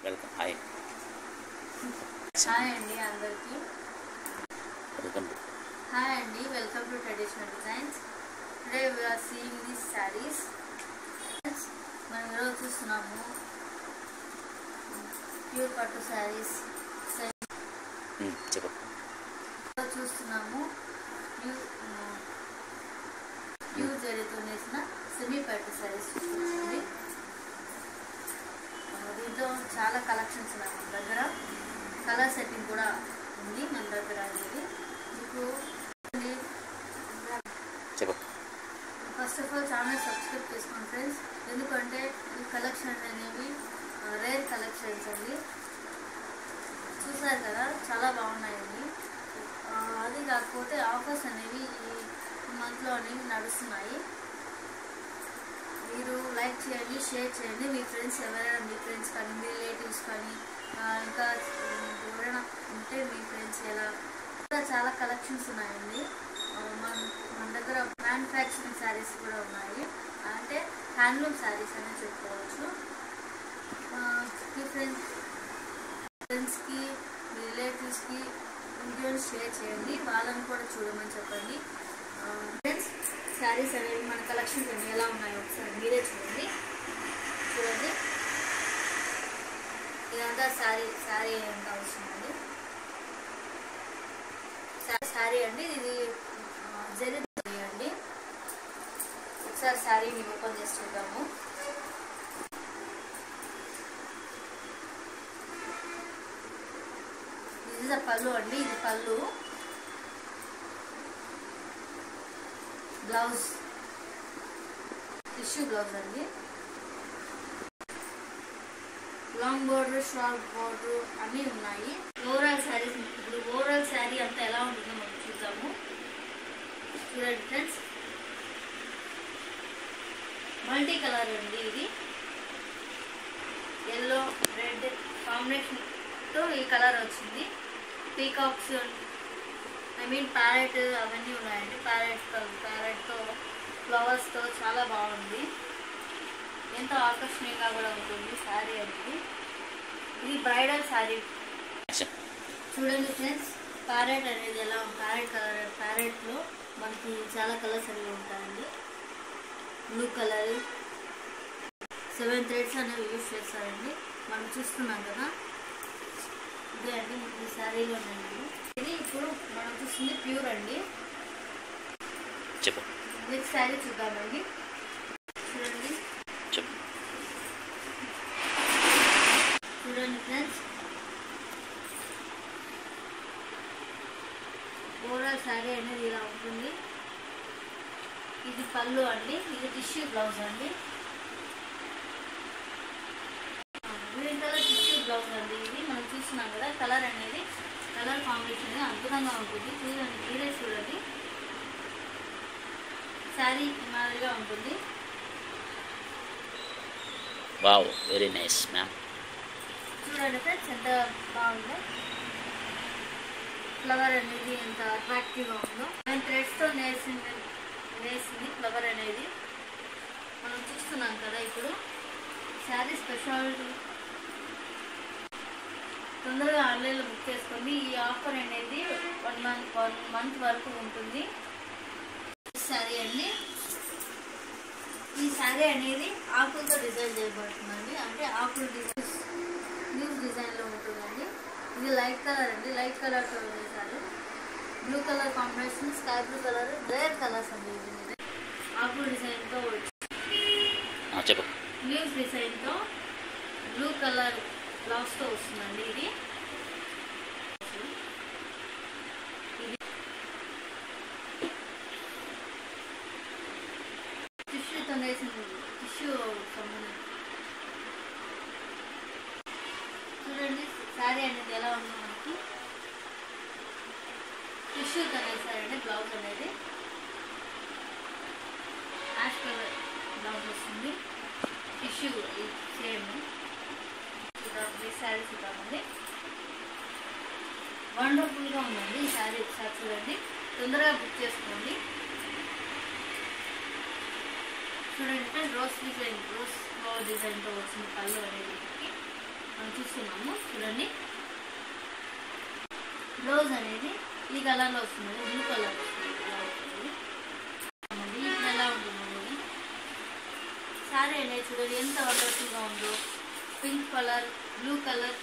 Welcome. Hi hi అండి అందరికీ. Welcome. Hi అండి, welcome to traditional designs. Today we are seeing these sarees. మనం ఈరోజు చూస్తున్నాము ప్యూర్ పట్టు శారీస్. చూస్తున్నాము ప్యూర్ జరీతో నేసిన సెమీ పట్టు శారీస్ చూస్తున్నామండి. దీంట్లో చాలా కలెక్షన్స్ ఉన్నాయి మన దగ్గర. కలర్ సెట్టింగ్ కూడా ఉంది మన దగ్గర. అనేది మీకు first of all channel subscribe చేసుకోండి ఫ్రెండ్స్. ఎందుకంటే ఈ కలెక్షన్స్ అనేవి రేర్ కలెక్షన్స్ అండి. చూసారు కదా, చాలా బాగున్నాయండి. అది కాకపోతే ఆఫర్స్ అనేవి ఈ మంత్లో అనేవి నడుస్తున్నాయి. మీరు లైక్ చేయండి, షేర్ చేయండి. మీ ఫ్రెండ్స్ ఎవరైనా, మీ ఫ్రెండ్స్ కానీ మీ రిలేటివ్స్ కానీ ఇంకా ఎవరైనా ఉంటే మీ ఫ్రెండ్స్ ఎలా చాలా కలెక్షన్స్ ఉన్నాయండి. మన దగ్గర మ్యానుఫ్యాక్చరింగ్ శారీస్ కూడా ఉన్నాయి, అంటే హ్యాండ్లూమ్ శారీస్ అని చెప్పుకోవచ్చు. మీ ఫ్రెండ్స్కి మీ రిలేటివ్స్కి వీడియోని షేర్ చేయండి, వాళ్ళని కూడా చూడమని చెప్పండి. ఫ్రెండ్స్, శారీస్ అనేవి మన కలెక్షన్స్ అన్ని ఎలా ఉన్నాయో ఒకసారి మీరే చూడండి. ఇదంతా శారీ ఎంత వస్తుందండి. శారీ అండి, ఇది జరీ అండి. ఒకసారి శారీని ఓపెన్ చేసి చూద్దాము. ఇది పళ్ళు అండి, ఇది పళ్ళు. బ్లౌజ్ టిష్యూ బ్లౌజ్ అండి. లాంగ్ బోర్డర్, షార్ట్ బోర్డర్ అన్నీ ఉన్నాయి. ఓవరాల్ శారీస్, ఇప్పుడు ఓవరాల్ శారీ అంతా ఎలా ఉంటుందో మనం చూద్దాము. చూడండి ఫ్రెండ్స్, మల్టీ కలర్ అండి. ఇది ఎల్లో రెడ్ కాంబినేషన్తో ఈ కలర్ వచ్చింది. పీకాక్స్, ప్యారెట్ అవన్నీ ఉన్నాయండి. ప్యారెట్తో ఫ్లవర్స్తో చాలా బాగుంది. ఎంతో ఆకర్షణీయంగా కూడా ఉంటుంది శారీ అనేది. ఇది బ్రైడల్ శారీ. చూడండి ఫ్రెండ్స్, ప్యారెట్ అనేది ఎలా ప్యారెట్లో మనకి చాలా కలర్స్ అనేవి ఉంటాయండి. బ్లూ కలర్ 7 థ్రెడ్స్ అనేవి యూజ్ చేస్తారండి. మనం చూస్తున్నాం కదా, ఇదే అండి ఈ శారీలో ఉన్నాయండి. ఇది ఇప్పుడు మనం చూస్తుంది ప్యూర్ అండి. నెక్స్ట్ శారీ చూద్దామండి. చూడండి ఫ్రెండ్స్, ఓవరాల్ శారీ అనేది ఇలా ఉంటుంది. ఇది పళ్ళు అండి, ఇది టిష్యూ బ్లౌజ్ అండి. గ్రీన్ కలర్ టిష్యూ బ్లౌజ్ అండి. ఇది మనం చూస్తున్నాం కదా, కలర్ కాంబినేషన్ అనేది అద్భుతంగా ఉంటుంది. చూడండి, మీరే చూడండి. శారీ మాదిరిగా ఉంటుంది. Wow, very nice ma'am. చూడండి ఫ్రెండ్స్, ఎంత బాగుందో. ఫ్లవర్ అనేది ఎంత అట్రాక్టివ్గా ఉందో. 9 థ్రెడ్స్తో నేసింది ఫ్లవర్ అనేది మనం చూస్తున్నాం కదా. ఇప్పుడు శారీ స్పెషాలిటీ తొందరగా ఆన్లైన్లో బుక్ చేసుకోండి. ఈ ఆఫర్ అనేది 1 మంత్ వరకు ఉంటుంది. శారీ అండి, ఈ శారీ అనేది ఆకులతో డిజైన్ చేయబడుతుందండి. అంటే ఆకులు డిజైన్లో ఉంటుందండి. ఇది లైట్ కలర్ అండి, లైట్ కలర్తో వేశారు. Blue colour combination, sky blue colour, rare colours అండి. ఇది ఆకుల డిజైన్తో లీవ్స్ డిజైన్తో బ్లూ కలర్ బ్లౌజ్తో వస్తుందండి. ఇది టిష్యూతో వేసింది. టిష్యూ చూడండి శారీ అనేది ఎలా ఉందో మనకి. టిష్యూతో వేసారండి బ్లౌజ్ అనేది. యాష్ కలర్ బ్లౌజ్ వస్తుంది. Tissue same. ఈ శారీ చూద్దామండి. వండర్ఫుల్గా ఉందండి ఈ శారీ. ఒకసారి చూడండి, తొందరగా బుక్ చేసుకోండి. చూడండి, రోజ్ ఫ్లవర్ డిజైన్తో వచ్చింది పళ్ళు అనేది. మనం చూస్తున్నాము చూడండి. బ్లౌజ్ అనేది ఈ కలర్లో వస్తుంది, బ్లూ కలర్ వస్తుంది. ఇప్పుడు ఎలా ఉంటుంది సారీ అనేది చూడండి ఎంత వండర్ఫుల్గా ఉందో. పింక్ కలర్, బ్లూ కలర్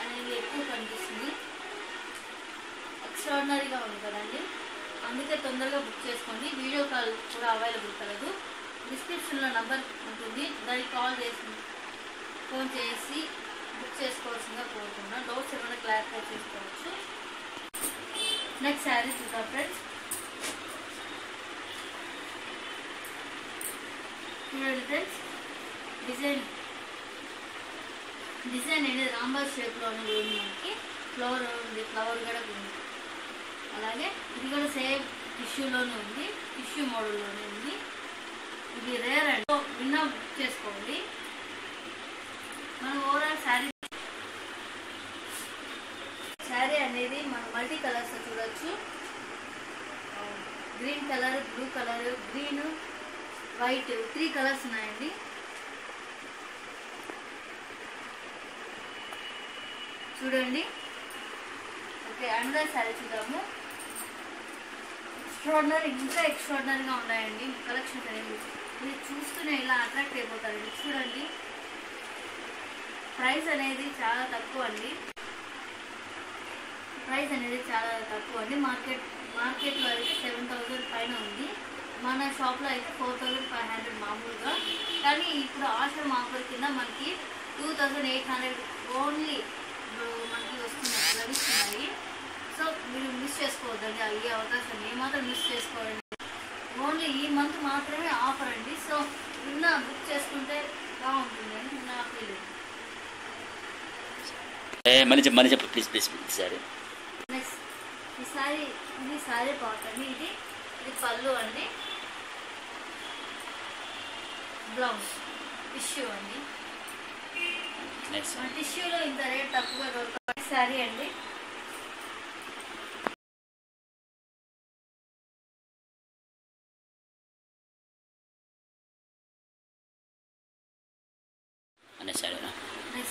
అనేది ఎక్కువ కనిపిస్తుంది. ఎక్స్ట్రాడినరీగా ఉంది కదండి. అందుకే తొందరగా బుక్ చేసుకోండి. వీడియో కాల్ కూడా అవైలబుల్ కలదు. డిస్క్రిప్షన్లో నెంబర్ ఉంటుంది, దానికి కాల్ చేసి ఫోన్ చేసి బుక్ చేసుకోవాల్సిందిగా కోరుతున్నా. డౌట్స్ ఏమైనా క్లారిఫై చేసుకోవచ్చు. నెక్స్ట్ శారీ చూద్దాం ఫ్రెండ్స్. చూడండి ఫ్రెండ్స్, డిజైన్ అనేది రాంబాల్ షేప్లోనే ఉంది. మనకి ఫ్లవర్ ఉంది, ఫ్లవర్ కూడా ఉంది. అలాగే ఇది కూడా సేమ్ టిష్యూలోనే ఉంది, టిష్యూ మోడల్లోనే ఉంది. ఇది రేర్ అండ్ విన్నా బుక్ చేసుకోండి. మనం ఓవరాల్ శారీ అనేది మనం మల్టీ కలర్స్ చూడొచ్చు. Green colour, blue colour, green, white 3 colours ఉన్నాయండి. చూడండి. ఓకే, అనదర్ శారీ చూద్దాము. ఎక్స్ట్రాడినరీ, ఇంకా ఎక్స్ట్రాడినరీగా ఉన్నాయండి కలెక్షన్స్ అనేది. మీరు చూస్తూనే ఇలా అట్రాక్ట్ అయిపోతారండి. చూడండి, ప్రైస్ అనేది చాలా తక్కువ అండి. మార్కెట్లో అయితే 7,000 పైన ఉంది. మన షాప్లో అయితే 4,500 మామూలుగా. కానీ ఇప్పుడు ఆశ్రమ ఆఫర్ కింద మనకి 2,800 ఓన్లీ మనకి లభిస్తున్నాయి. సో మీరు మిస్ చేసుకోవద్దండి ఈ అవకాశాన్ని, ఏమాత్రం మిస్ చేసుకోవాలండి. ఓన్లీ ఈ మంత్ మాత్రమే ఆఫర్ అండి. సో నిన్న బుక్ చేసుకుంటే బాగుంటుంది అని నా ఫీలింగ్. మళ్ళీ చెప్పు ప్లీజ్ సారీ. నెక్స్ట్ ఇది సారీ పార్ట్ అండి. ఇది పళ్ళు అండి. బ్లౌజ్ టిష్యూ అండి. టిష్యూలో ఇంత రేట్ తక్కువగా దొరకదు. శారీ అండి.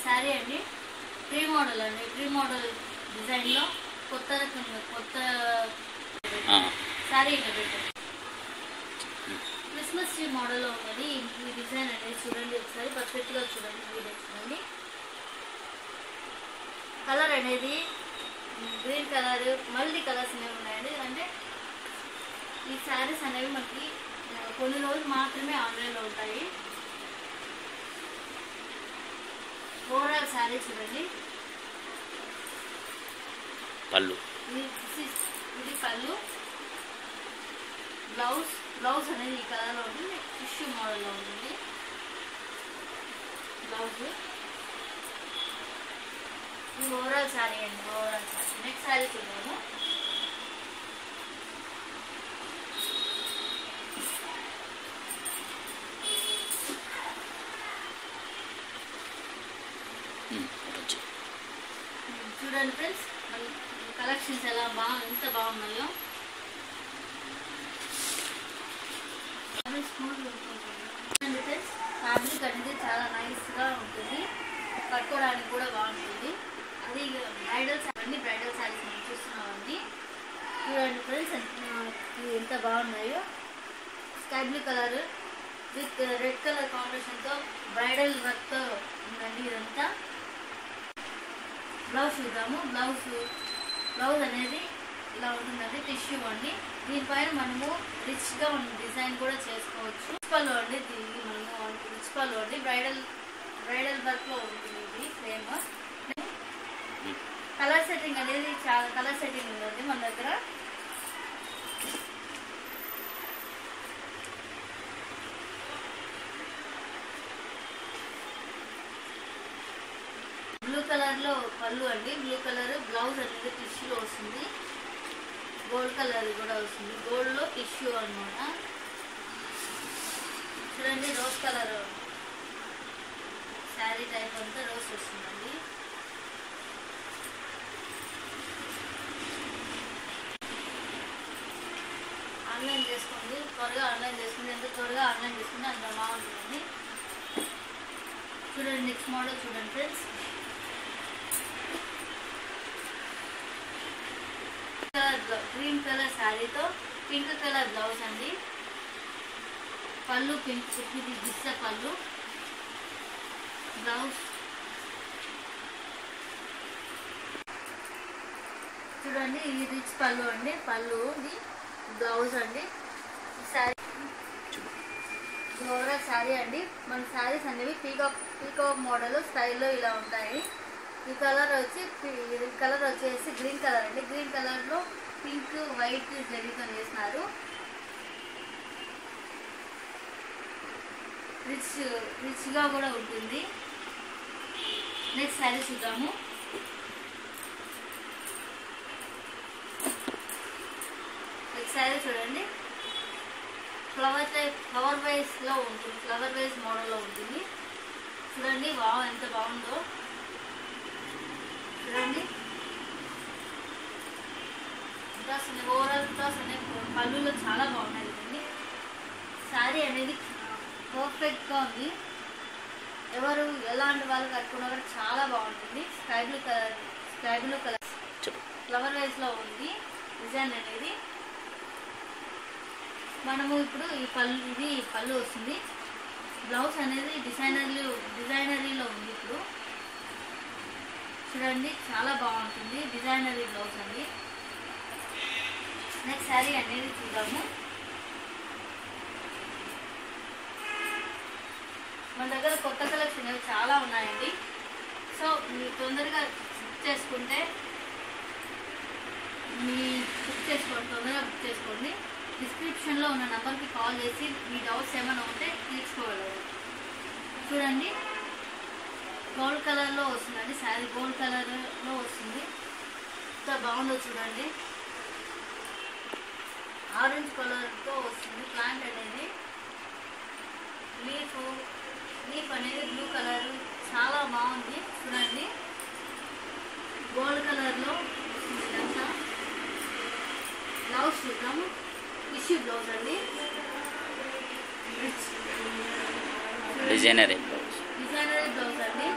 శారీ అండి. ట్రీ మోడల్ అండి. ట్రీ మోడల్ డిజైన్లో కొత్త శారీ క్రిస్మస్ ట్రీ మోడల్లో ఉన్నది ఈ డిజైన్ అనేది. చూడండి ఒకసారి పర్ఫెక్ట్గా చూడండి, వీడియో చూడండి. కలర్ అనేది గ్రీన్ కలర్, మల్టీ కలర్స్ అనేవి ఉన్నాయండి. అంటే ఈ శారీస్ అనేవి మనకి కొన్ని రోజులు మాత్రమే ఆన్లైన్లో ఉంటాయి. ఓవరాల్ శారీ చూడండి. పళ్ళు, ఇది పళ్ళు. బ్లౌజ్ అనేది ఈ కలర్లో ఉంటుంది, టిష్యూ మోడల్లో ఉంటుంది బ్లౌజ్. ఇది ఓవరాల్ శారీ అండి. ఓవరాల్ శారీ. నెక్స్ట్ శారీ చూద్దాము. చూడండి ఫ్రెండ్స్, కలెక్షన్స్ ఎంత బాగున్నాయో. ఫ్రెండ్స్, ఫ్యాబ్రిక్ అనేది చాలా నైస్గా ఉంటుంది, కట్టుకోవడానికి కూడా బాగుంటుంది. అది బ్రైడల్ శారీస్ మనం చూస్తున్నామండి. చూడండి ఫ్రెండ్స్, ఎంత బాగున్నాయో. Sky blue colour with red colour కాంబినేషన్తో బ్రైడల్ వర్క్తో ఉందండి ఇదంతా. బ్లౌజ్ చూద్దాము. బ్లౌజ్ అనేది ఇలా ఉంటుందండి, టిష్యూ అండి. దీనిపైన మనము రిచ్గా మనం డిజైన్ కూడా చేసుకోవచ్చు. రిచ్ పళ్ళు అండి. దీనికి మనము రిచ్ పళ్ళు అండి. బ్రైడల్ వర్క్లో ఉంటుంది ఇది ఫ్రేమ్. కలర్ సెట్టింగ్ అనేది చాలా కలర్ సెట్టింగ్ ఉందండి మన దగ్గర. బ్లూ కలర్లో పళ్ళు అండి. బ్లూ కలర్ బ్లౌజ్ అనేది టిష్యూలో వస్తుంది. గోల్డ్ కలర్ కూడా వస్తుంది, గోల్డ్లో టిష్యూ అనమాట. చూడండి, రోజ్ కలర్ శారీ టైప్ అంతా రోజ్ వస్తుందండి. ఆన్లైన్ చేసుకోండి, త్వరగా ఆన్లైన్ చేసుకోండి. ఎంత త్వరగా ఆన్లైన్ చేసుకుంటే అంత బాగుంటుందండి. చూడండి నెక్స్ట్ మోడల్ చూడండి ఫ్రెండ్స్. శారీతో పింక్ కలర్ బ్లౌజ్ అండి. పళ్ళు పింక్, ఇది గిస్స పళ్ళు. బ్లౌజ్ చూడండి, ఇది రిచ్ పళ్ళు అండి. పళ్ళు ఇది బ్లౌజ్ అండి. ఈ శారీ ఓవరాల్ శారీ అండి. మన శారీస్ అనేవి పీకాక్ మోడల్ స్టైల్లో ఇలా ఉంటాయి. ఈ కలర్ వచ్చేసి గ్రీన్ కలర్ అండి. గ్రీన్ కలర్లో పింక్ వైట్ జరీతో వేసినారు. రిచ్గా కూడా ఉంటుంది. నెక్స్ట్ శారీ చూద్దాము. నెక్స్ట్ శారీ చూడండి, ఫ్లవర్ వైజ్లో ఉంటుంది. ఫ్లవర్ వైజ్ మోడల్లో ఉంటుంది. చూడండి, వావ్ ఎంత బాగుందో చూడండి. ఓవరాల్ క్లాస్ అనేది పళ్ళులో చాలా బాగున్నాయి కదండి. శారీ అనేది పర్ఫెక్ట్గా ఉంది. ఎవరు ఎలాంటి వాళ్ళు కట్టుకున్నా కూడా చాలా బాగుంటుంది. స్కై బ్లూ కలర్ ఫ్లవర్ వైజ్లో ఉంది డిజైన్ అనేది. మనము ఇప్పుడు ఇది పళ్ళు వస్తుంది. బ్లౌజ్ అనేది డిజైనరీలో ఉంది. ఇప్పుడు చూడండి, చాలా బాగుంటుంది. డిజైనరీ బ్లౌజ్ అండి. నెక్స్ట్ శారీ అనేది చూద్దాము. మన దగ్గర కొత్త కలెక్షన్ అనేవి చాలా ఉన్నాయండి. సో మీరు తొందరగా బుక్ చేసుకోండి. తొందరగా బుక్ చేసుకోండి. డిస్క్రిప్షన్లో ఉన్న నెంబర్కి కాల్ చేసి మీ డౌట్స్ ఏమైనా ఉంటే తీర్చుకోగలరు. చూడండి, గోల్డ్ కలర్లో వస్తుందండి. శారీ గోల్డ్ కలర్లో వస్తుంది. ఎంత బాగుందో చూడండి. ఆరెంజ్ కలర్తో వస్తుంది. ప్లాంట్ అనేది లీఫ్ అనేది బ్లూ కలర్, చాలా బాగుంది. చూడండి, గోల్డ్ కలర్లో వస్తుంది ఇదంతా. బ్లౌజ్ చూద్దాము. టిష్యూ బ్లౌజ్ అండి. డిజైనరీ బ్లౌజ్ అండి.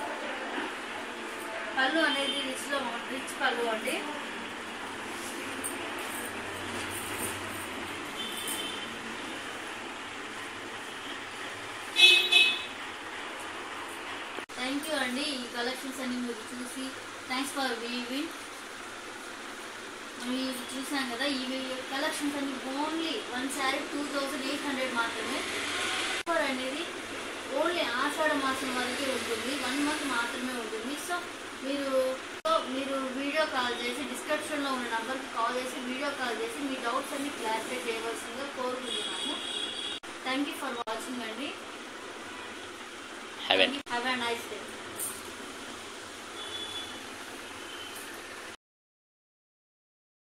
పళ్ళు అనేది రిచ్ పళ్ళు అండి. థ్యాంక్ యూ అండి. ఈ కలెక్షన్స్ అన్ని మీరు చూసి థ్యాంక్స్ ఫర్ వ్యూయింగ్. మీరు చూసాం కదా, ఈ కలెక్షన్స్ అన్ని ఓన్లీ వన్ శారీ 2800 మాత్రమే. ఆఫర్ అనేది ఓన్లీ ఆషాఢ మాసం వరకే ఉంటుంది. 1 మంత్ మాత్రమే ఉంటుంది. సో మీరు వీడియో కాల్ చేసి డిస్క్రిప్షన్లో ఉన్న నెంబర్కి కాల్ చేసి వీడియో కాల్ చేసి మీ డౌట్స్ అన్ని క్లారిఫై చేయవలసిందిగా కోరుకుంటున్నాము. థ్యాంక్ యూ ఫర్ వాచింగ్ అండి. Have a nice day.